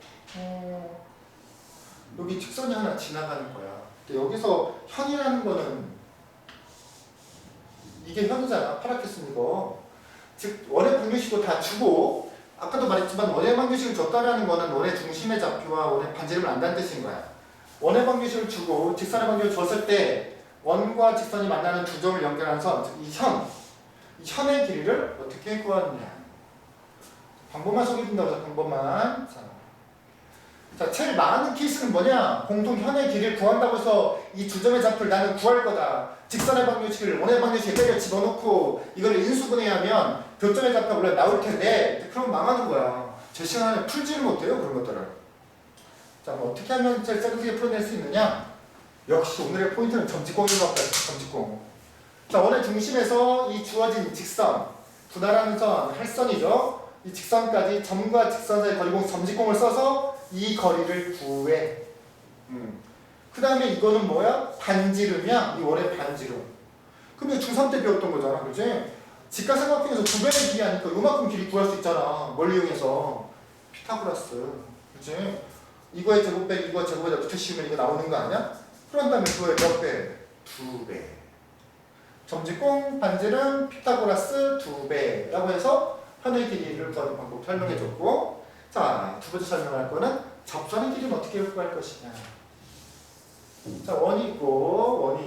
여기 직선이 하나 지나가는 거야. 근데 여기서 현이라는 거는 이게 현이잖아. 파랗게 쓴 이거. 즉 원의 방정식도 다 주고 아까도 말했지만 원의 방정식을 줬다라는 거는 원의 중심의 좌표와 원의 반지름을 안다는 뜻인 거야. 원의 방정식을 주고 직선의 방정식을 줬을 때 원과 직선이 만나는 두 점을 연결하는 선, 즉 이 현의 길이를 어떻게 구하느냐. 방법만 소개해준다고 해서 방법만. 자, 제일 많은 케이스는 뭐냐? 공통 현의 길이를 구한다고 해서 이 두 점의 좌표를 나는 구할 거다. 직선의 방정식을 원의 방정식에 때려 집어넣고 이걸 인수분해하면 교점의 좌표가 원래 나올 텐데 그럼 망하는 거야. 제 시간에 풀지를 못해요, 그런 것들을. 자, 그럼 어떻게 하면 제일 빠르게 풀어낼 수 있느냐? 역시 오늘의 포인트는 점직공인 것 같다. 점직공. 자, 원의 중심에서 이 주어진 직선, 분할하는 선, 할선이죠. 이 직선까지 점과 직선 사이 거리공 점직공을 써서 이 거리를 구해. 그 다음에 이거는 뭐야? 반지름이야. 이 원의 반지름. 그럼 중3 때 배웠던 거잖아. 그치? 직각삼각형에서 두 배의 길이 하니까 요만큼 길이 구할 수 있잖아. 뭘 이용해서? 피타고라스. 그치? 이거의 제곱 빼기 이거 제곱에다 붙여씌우면 이거 나오는 거 아니야? 그런 다음에 그거의 몇 배? 2배. 점직공, 반지름, 피타고라스 2배라고 해서 현의 길이를 구하는 방법 설명해줬고, 자, 두 번째 설명할 거는 접선의 길이는 어떻게 구할 것이냐. 자, 원이 있고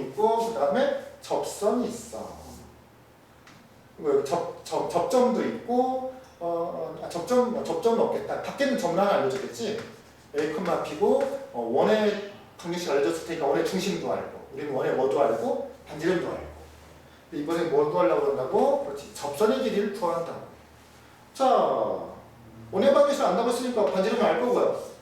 접선이 있어. 여기 접점도 있고 접점은 없겠다. 밖에는 점을 하나 알려줬겠지. A, P고 원의 방정식 알려줬을 테니까 원의 중심도 알고 우리는 원의 뭐도 알고 반지름도 알고. 근데 이번에 뭐 구하려고 한다고? 그렇지. 접선의 길이를 구한다고. 자, 원의 방정식을 안다고 했으니까 반지름을 알 거고요.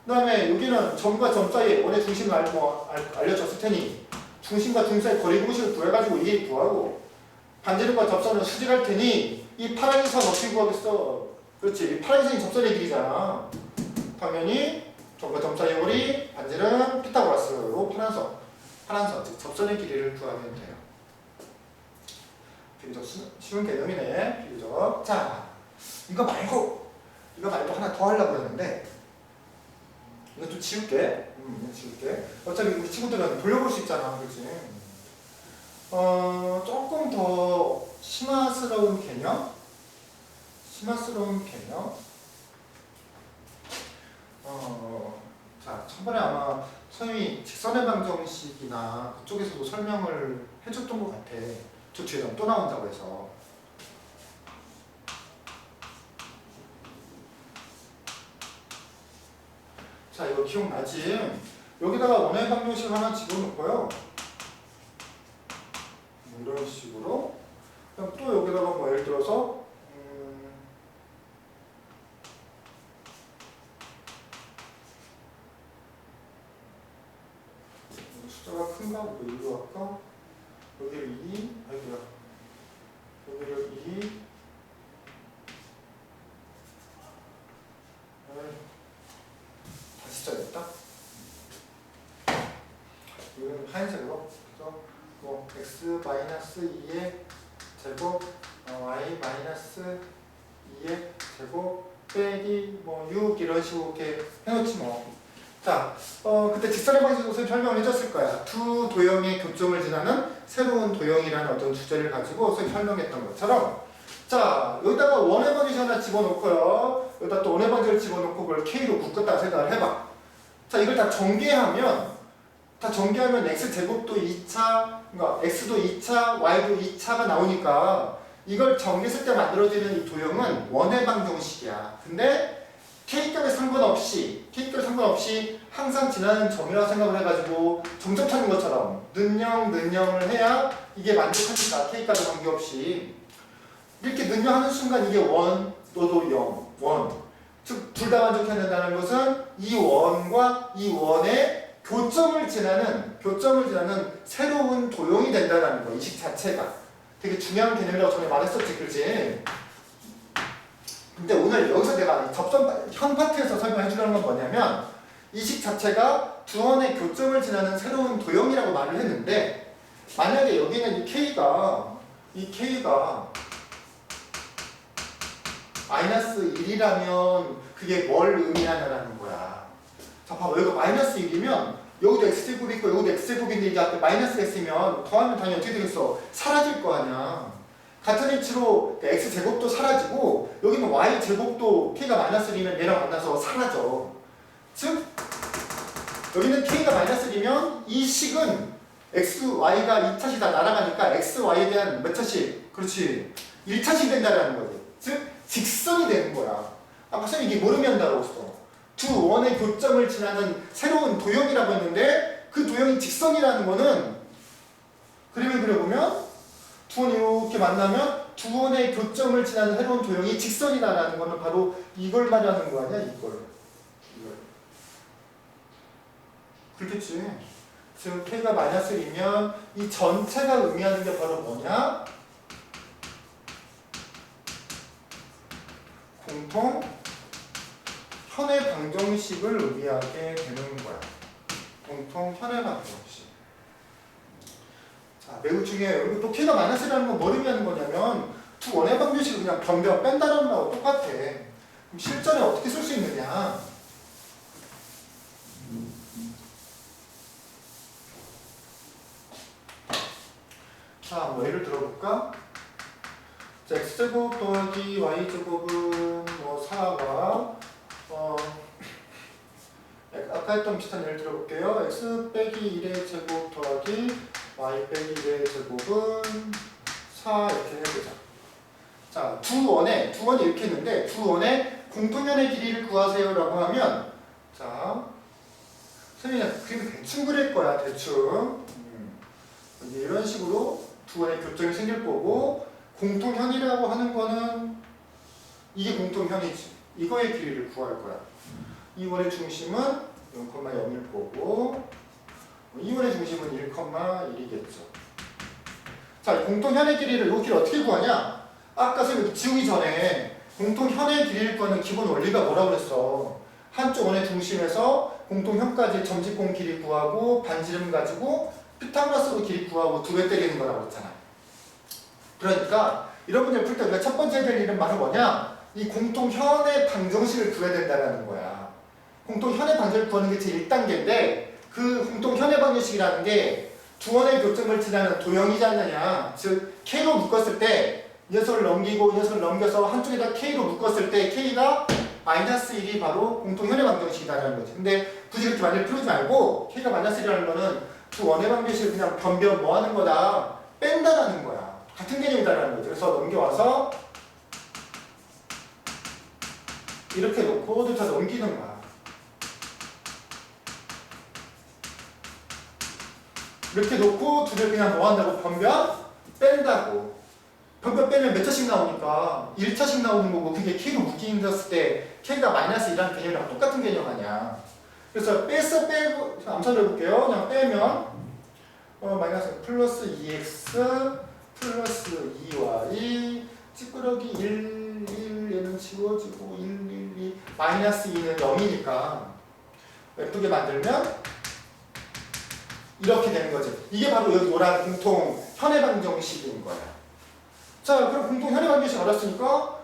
그 다음에 여기는 점과 점 사이에 원의 중심을 알려줬을 테니 중심과 중 사이 거리 공식을 구해가지고 이게 구하고 반지름과 접선을 수직할 테니 이 파란색 선 어떻게 구하겠어? 그렇지. 이 파란색이 접선의 길이잖아. 당연히 점과 점 사이의 거리, 반지름, 피타고라스로 파란선, 즉 접선의 길이를 구하면 돼요. 비교적 쉬운 개념이네. 비교적. 자, 이거 말고 하나 더 하려고 했는데 이거 좀 지울게. 어차피 우리 친구들은 돌려볼 수 있잖아, 그렇지? 조금 더 심화스러운 개념. 자, 저번에 아마 선생님이 직선의 방정식이나 그쪽에서도 설명을 해줬던 것 같아. 저 뒤에 또 나온다고 해서. 자, 이거 기억나지? 여기다가 원의 방정식 하나 집어넣고요. 이런 식으로. 그럼 또 여기다가 뭐 예를 들어서 숫자가 큰가? 뭐 1로 할까? 여기를 2, 아이고야. 여기를 2. 다시 짜겠다. 이거는 하얀색으로. 그래서 뭐 x-2의 제곱, y-2의 제곱 빼기 뭐 6 이런 식으로 이렇게 해놓지 뭐. 자, 그때 직선의 방식으로 설명을 해줬을 거야. 두 도형의 교점을 지나는 새로운 도형이라는 어떤 주제를 가지고 설명했던 것처럼. 자, 여기다가 원의 방정식 하나 집어넣고요. 여기다 또 원의 방정식을 집어넣고 그걸 K로 묶었다 생각을 해봐. 자, 이걸 다 전개하면 x제곱도 2차, 그러니까 x도 2차, y도 2차가 나오니까 이걸 전개했을 때 만들어지는 이 도형은 원의 방정식이야. 근데 K값에 상관없이 항상 지나는 점이라고 생각을 해가지고 점점 찾는 것처럼 는영을 해야 이게 만족하니까 K값에 관계없이 이렇게 능력하는 순간 이게 원, 너도 0, 원. 즉, 둘 다 만족해야 된다는 것은 이 원과 이 원의 교점을 지나는 새로운 도형이 된다는 거, 이 식 자체가. 되게 중요한 개념이라고 전에 말했었지, 그렇지? 근데 오늘 여기서 내가 현 파트에서 설명해 주려는 건 뭐냐면 이 식 자체가 두 원의 교점을 지나는 새로운 도형이라고 말을 했는데 만약에 여기는 이 K가 -1이라면 그게 뭘 의미하냐라는 거야. 자, 봐봐. 여기가 -1이면 여기도 x제곱이 있고 여기도 x제곱인데 이게 앞에 마이너스가 있으면 더하면 당연히 어떻게 되겠어? 사라질 거 아니야. 같은 위치로 x제곱도 사라지고 여기는 y제곱도 k가 -1이면 얘랑 만나서 사라져. 즉 여기는 k가 -1이면 이 식은 x, y가 2차씩 다 날아가니까 x, y에 대한 몇 차씩? 그렇지. 1차씩 된다는 거지. 즉 직선이 되는 거야. 아까 선생님이 이게 모르면 한다고 했어. 두 원의 교점을 지나는 새로운 도형이라고 했는데 그 도형이 직선이라는 거는 그림을 그려보면 두 원이 이렇게 만나면 두 원의 교점을 지나는 새로운 도형이 직선이라는 거는 바로 이걸 말하는 거 아니야? 이걸. 그렇겠지. 즉 K가 -1이면 이 전체가 의미하는 게 바로 뭐냐? 공통 현의 방정식을 의미하게 되는 거야. 공통 현의 방정식. 자, 매우 중요해요. 그리고 또 K가 -1이라는 건 뭘 의미하는 거냐면 두 원의 방정식을 그냥 변변 뺀다는 거하고 똑같아. 그럼 실전에 어떻게 쓸 수 있느냐? 자, 뭐 예를 들어볼까? 자, x제곱 더하기 y제곱은 뭐 4가 아까 했던 비슷한 예를 들어볼게요. x 빼기 1의 제곱 더하기 y 빼기 1의 제곱 두 원이 이렇게 있는데 두 원의 공통현의 길이를 구하세요라고 하면 자 선생님이 그림 대충 그릴 거야 대충 이런 식으로 두 원의 교점이 생길 거고 공통현이라고 하는 거는 이게 공통현이지 이거의 길이를 구할 거야 이 원의 중심은 0,0일 거고 이 원의 중심은 1,1이겠죠 자 공통현의 길이를 이 길이 어떻게 구하냐 아까 선생님이 지우기 전에 공통현의 길이를 구하는 기본 원리가 뭐라고 그랬어 한쪽 원의 중심에서 공통현까지 점직공 길이 구하고 반지름 가지고 피타고라스로 길이 구하고 두 배 때리는 거라고 했잖아. 그러니까 이런 문제를 풀 때 우리가 첫 번째 될 일은 바로 뭐냐? 이 공통현의 방정식을 구해야 된다는 거야. 공통현의 방정식을 구하는 게 제 1단계인데 그 공통현의 방정식이라는 게 두 원의 교점을 지나는 도형이지 않느냐. 즉 K로 묶었을 때 이 녀석을 넘기고 이 녀석을 넘겨서 한쪽에다 K로 묶었을 때 K가 -1이 바로 공통현의 방정식이라는 거지. 근데 굳이 그렇게 만들 필요지 말고 K가 -1이라는 거는 두 원의 방정식을 그냥 변변 뭐 하는 거다? 뺀다라는 거야. 같은 개념이다라는 거지. 그래서 넘겨와서 이렇게 놓고 또 다 넘기는 거야. 이렇게 놓고 두 개 그냥 뭐 한다고? 변변 뺀다고. 변변 빼면 몇 차씩 나오니까 1차씩 나오는 거고 그게 K로 묶였을 때 K가 -1이라는 개념이랑 똑같은 개념 아니야. 그래서 빼고 암산을 해볼게요. 그냥 빼면 마이너스 플러스 2x 플러스 2y 찌끄러기 1, 1 얘는 지워지고 1, 1, 2 마이너스 2는 0이니까 예쁘게 만들면 이렇게 되는 거지. 이게 바로 여기 노란 공통 현의 방정식인 거야. 자, 그럼 공통 현의 방정식 알았으니까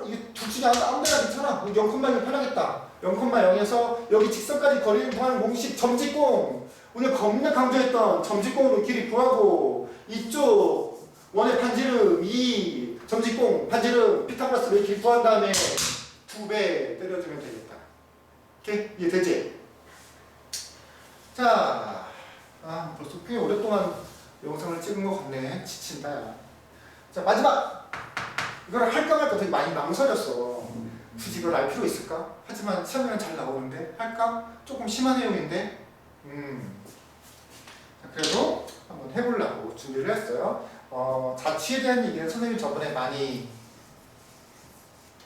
이게 둘 중에 아무 데나 괜찮아. 0,0이 편하겠다. 0,0에서 여기 직선까지 거리를 구하는 공식 점직공. 오늘 겁나 강조했던 점직공으로 길이 구하고 이쪽 원의 반지름 2 점직공 반지름 피타고라스로 길이 구한 다음에 2배 때려주면 되겠다. 오케이? 이해되지? 자, 벌써 꽤 오랫동안 영상을 찍은 것 같네. 지친다 야. 자, 마지막! 이걸 할까 말까 되게 많이 망설였어. 굳이 이걸 알 필요 있을까? 하지만 시험에는 잘 나오는데 할까? 조금 심한 내용인데 자, 그래도 한번 해보려고 준비를 했어요. 자취에 대한 얘기는 선생님이 저번에 많이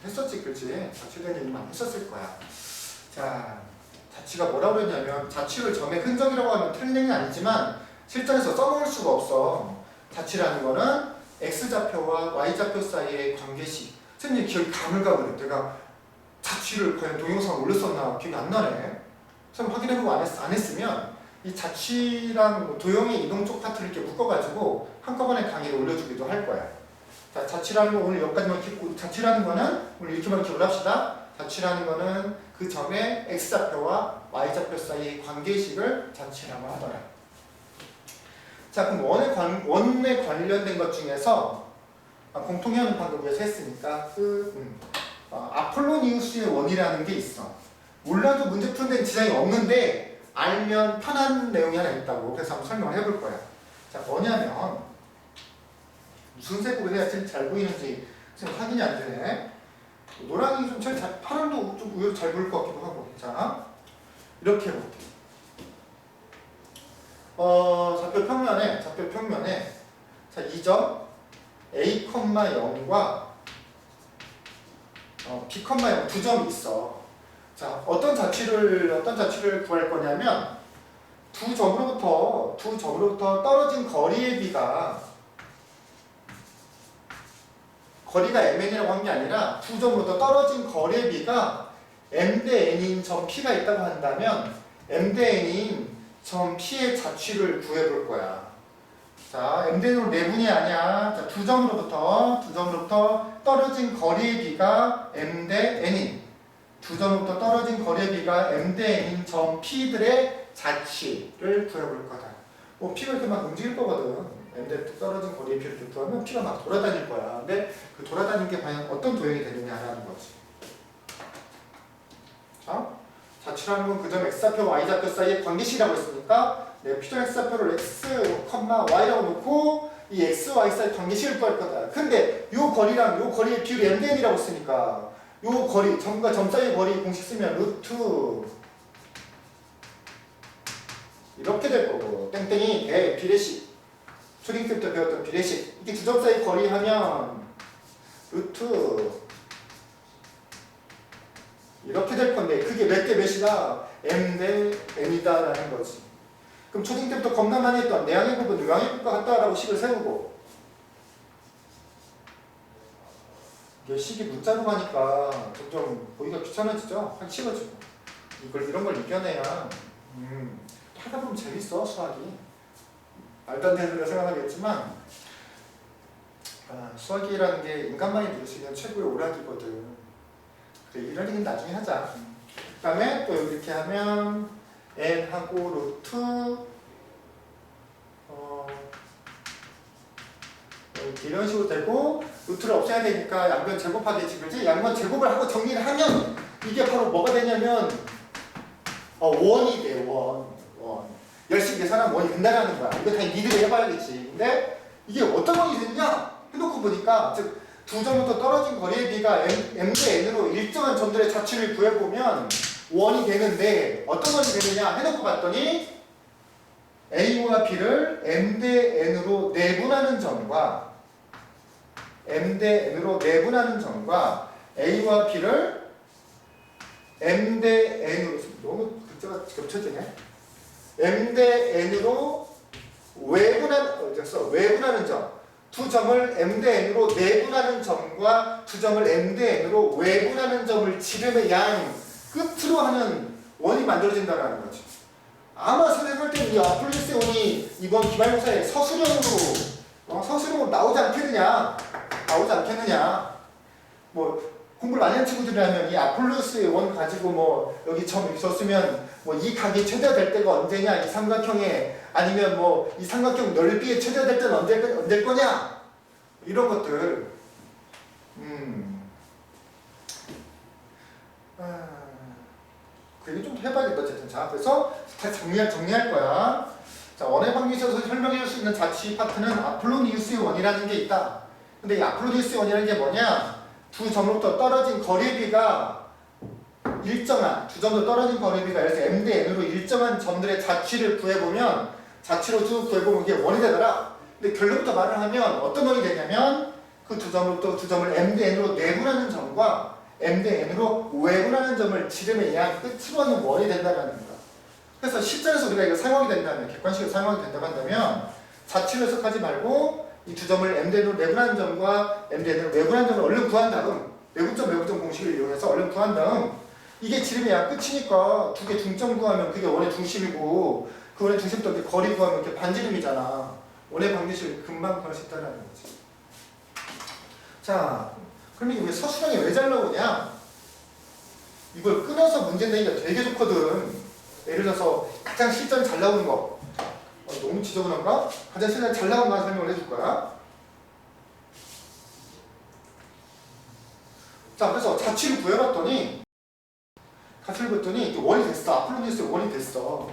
했었지, 그렇지? 자취에 대한 얘기 많이 했었을 거야. 자, 자취가 뭐라고 그랬냐면 자취를 점의 흔적이라고 하면 틀린 얘기는 아니지만 실전에서 써먹을 수가 없어. 자취라는 거는 X좌표와 Y좌표 사이의 관계식. 선생님 기억이 가물가물해. 내가 자취를 과연 동영상을 올렸었나 기억이 안 나네. 선생님 확인해보고 안 했으면 이 자취랑 도형의 이동쪽 파트를 이렇게 묶어가지고 한꺼번에 강의를 올려주기도 할 거야. 자, 자취라는 거 오늘 여기까지만 기억고 자취라는 거는 오늘 이렇게만 기억을 합시다. 자취라는 거는 그 점의 X좌표와 Y좌표 사이의 관계식을 자취라고 하더라. 자, 그럼 원에 관련된 것 중에서 공통현은 방금 위에서 했으니까 아폴로니우스의 원이라는 게 있어. 몰라도 문제 푸는 데는 지장이 없는데 알면 편한 내용이 하나 있다고. 그래서 한번 설명을 해볼 거야. 자, 뭐냐면 무슨 색으로 해야 제일 잘 보이는지 지금 확인이 안 되네. 노랑이 좀 제일 파란도 좀 의외로 잘 보일 것 같기도 하고. 자, 이렇게 해볼게. 좌표 평면에 자, 이 점 A, 0과 B, 0 두 점이 있어. 자, 어떤 자취를 구할 거냐면 두 점으로부터 떨어진 거리의 비가 거리가 mn이라고 한 게 아니라 두 점으로부터 떨어진 거리의 비가 m 대 n인 점 P가 있다고 한다면 m 대 n인 점 P의 자취를 구해볼 거야. 자, m 대 n으로 내분이 아니야. 자, 두 점으로부터 떨어진 거리의 비가 m 대 n인 두 점부터 떨어진 거리의 비가 m 대 n인 점 P들의 자취를 구해볼 거다. P가 이렇게 막 움직일 거거든. m 대 떨어진 거리의 비를 이렇게 구하면 P가 막 돌아다닐 거야. 근데 그 돌아다니는 게 과연 어떤 도형이 되느냐라는 거지. 자, 자취라는 건 그 점 X좌표, Y좌표 사이의 관계식이라고 했으니까 내가 P점 X좌표를 X, Y라고 놓고 이 x, y 사이 관계식을 구할 거다. 근데 요 거리랑 요 거리의 비율이 mn이라고 쓰니까 요 거리, 점과 점 사이의 거리 공식 쓰면 루트 이렇게 될 거고 땡땡이 대 비례식 초딩 때부터 배웠던 비례식 이게 두 점 사이 거리 하면 루트 이렇게 될 건데 그게 몇 대 몇이다? m 대 n이다 라는 거지. 그럼 초딩 때부터 겁나 많이 했던 내항의 부분 외항의 부분과 같다라고 식을 세우고 이게 식이 문자로 가니까 점점 보기가 귀찮아지죠? 하기 싫어지고 이런 걸 이겨내야 하다 보면 재밌어 수학이. 말도 안 되는 걸 생각하겠지만 수학이라는 게 인간만이 누릴 수 있는 최고의 오락이거든. 그래 이런 얘기는 나중에 하자. 그 다음에 또 이렇게 하면 n하고 루트 이런 식으로 되고 루트를 없애야 되니까 양변 제곱하겠지 그렇지? 양변 제곱을 하고 정리를 하면 이게 바로 뭐가 되냐면 원이 돼. 원. 열심히 계산하면 원이 된다는 거야. 이거 다 니들이 해봐야겠지. 근데 이게 어떤 원이 되느냐 해놓고 보니까 즉 두 점부터 떨어진 거리의 비가 m 대 n으로 일정한 점들의 자취를 구해보면 원이 되는데 어떤 원이 되느냐 해놓고 봤더니 a와 b를 m 대 n으로 내분하는 점과 m 대 n으로 내분하는 점과 a와 b를 m 대 n으로 너무 글자가 겹쳐지네. m 대 n으로 외분하는 점 두 점을 m 대 n으로 내분하는 점과 두 점을 m 대 n으로 외분하는 점을 지름의 양 끝으로 하는 원이 만들어진다는 거지. 아마 선생님 할 때는 이 아폴로니우스의 원이 이번 기말고사에 서술형으로 나오지 않겠느냐. 뭐 공부를 많이 한 친구들이라면 이 아폴로니우스의 원 가지고 뭐 여기 점 이렇게 썼으면 뭐 이 각이 최대화될 때가 언제냐 이 삼각형에 아니면 뭐 이 삼각형 넓이의 최대화될 때는 언제일 거냐 이런 것들 그 얘기 좀 해봐야겠다. 어쨌든 자 그래서 다 정리할 거야. 자 원의 방정식에서 설명해 줄 수 있는 자취 파트는 아폴로니우스의 원이라는 게 있다. 근데 이 아폴로니우스의 원이라는 게 뭐냐? 두 점으로부터 떨어진 거리비가 일정한 두 점으로 떨어진 거리비가 그래서 m 대 n으로 일정한 점들의 자취를 구해보면 자취로 쭉 구해보면 이게 원이 되더라. 근데 결론부터 말을 하면 어떤 원이 되냐면 그 두 점으로부터 두 점을 m 대 n으로 내분하는 점과 m 대 n으로 외분하는 점을 지름의 양 끝으로 하는 원이 된다는 거야. 그래서 실전에서 우리가 이거 사용하게 된다면 객관식으로 사용하게 된다고 한다면 자취를 해석하지 말고 이 두 점을 m 대 n으로 내분하는 점과 m 대 n으로 외분하는 점을 얼른 구한 다음 외분점 공식을 이용해서 얼른 구한 다음 이게 지름의 양 끝이니까 두 개 중점 구하면 그게 원의 중심이고 그 원의 중심부터 이렇게 거리 구하면 이렇게 반지름이잖아. 원의 방정식을 금방 구할 수 있다는 거지. 자, 그럼 이게 왜 서술형이 왜 잘 나오냐? 이걸 끊어서 문제 내기가 되게 좋거든. 예를 들어서 가장 실전 잘 나오는 거. 너무 지저분한가? 가장 실전 잘 나오는 거 설명을 해줄 거야. 자, 그래서 자취를 구해봤더니 이게 원이 됐어. 아폴로니우스의 원이 됐어.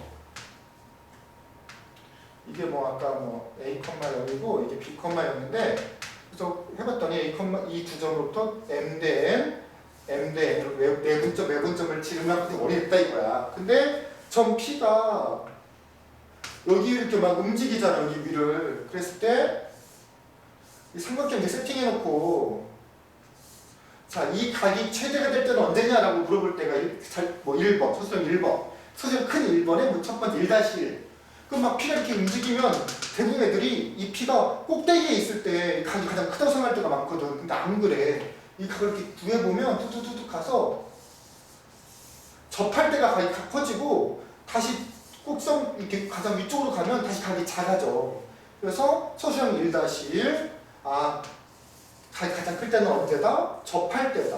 이게 뭐 아까 뭐 a,0이고 이게 b,0였는데 그래서 해봤더니 이 두 점으로부터 m 대 n으로 외분점을 지르면 원이 됐다 이거야. 근데 점 p가 여기 이렇게 막 움직이잖아. 여기 위를. 그랬을 때 이 삼각형 이렇게 세팅해놓고 자, 이 각이 최대가 될 때는 언제냐라고 물어볼 때가 1번, 서술형 1번. 서술형 큰 1번에 첫 번째 1-1. 그럼 막 P가 이렇게 움직이면 대부분 애들이 이 P가 꼭대기에 있을 때 각이 가장 크다고 생각할 때가 많거든. 근데 안 그래. 이 각을 이렇게 구해보면 툭툭툭툭 가서 접할 때가 각이 커지고 다시 꼭성 이렇게 가장 위쪽으로 가면 다시 각이 작아져. 그래서 서술형 1-1. 각이 가장 클 때는 언제다? 접할 때다.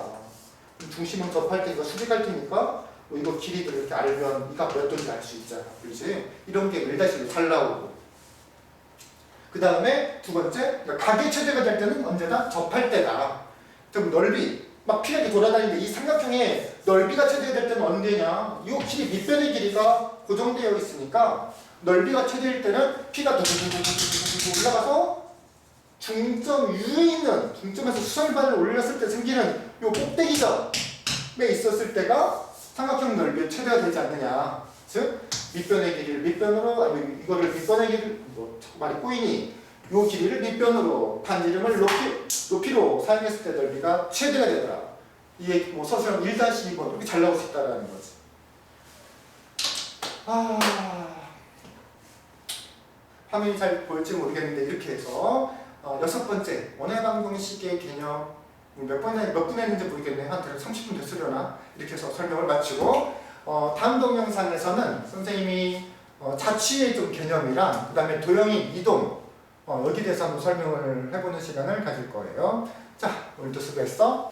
중심은 접할 때니까 수직할 테니까 이거 길이를 이렇게 알면 이가 몇 도인지 알 수 있잖아. 그렇지? 이런 게 1-1로 잘 나오고. 그 다음에 두 번째, 그러니까 각의 최대가 될 때는 언제다? 접할 때다. 그럼 넓이, 막 P가 이렇게 돌아다니는데 이 삼각형의 넓이가 최대될 때는 언제냐? 이 길이 밑변의 길이가 고정되어 있으니까 넓이가 최대일 때는 P가 두두두두두두두 올라가서 중점 위에 있는 중점에서 수선반을 올렸을 때 생기는 요 꼭대기점에 있었을 때가 삼각형 넓이의 최대가 되지 않느냐. 즉 밑변의 길이를 밑변으로 아니면 이거를 밑변의 길이를 뭐 자꾸 말이 꼬이니 요 길이를 밑변으로 반지름을 높이로 사용했을 때 넓이가 최대가 되더라. 이게 뭐 서술형 1-2번 이렇게 잘 나올 수 있다라는 거지. 화면이 잘 보일지 모르겠는데 이렇게 해서 여섯 번째 원의 방정식의 개념 몇 분 했는지 모르겠네. 한 30분 됐으려나? 이렇게 해서 설명을 마치고 다음 동영상에서는 선생님이 자취의 좀 개념이랑 그 다음에 도형인 이동 여기에 대해서 한번 설명을 해보는 시간을 가질 거예요. 자, 오늘도 수고했어.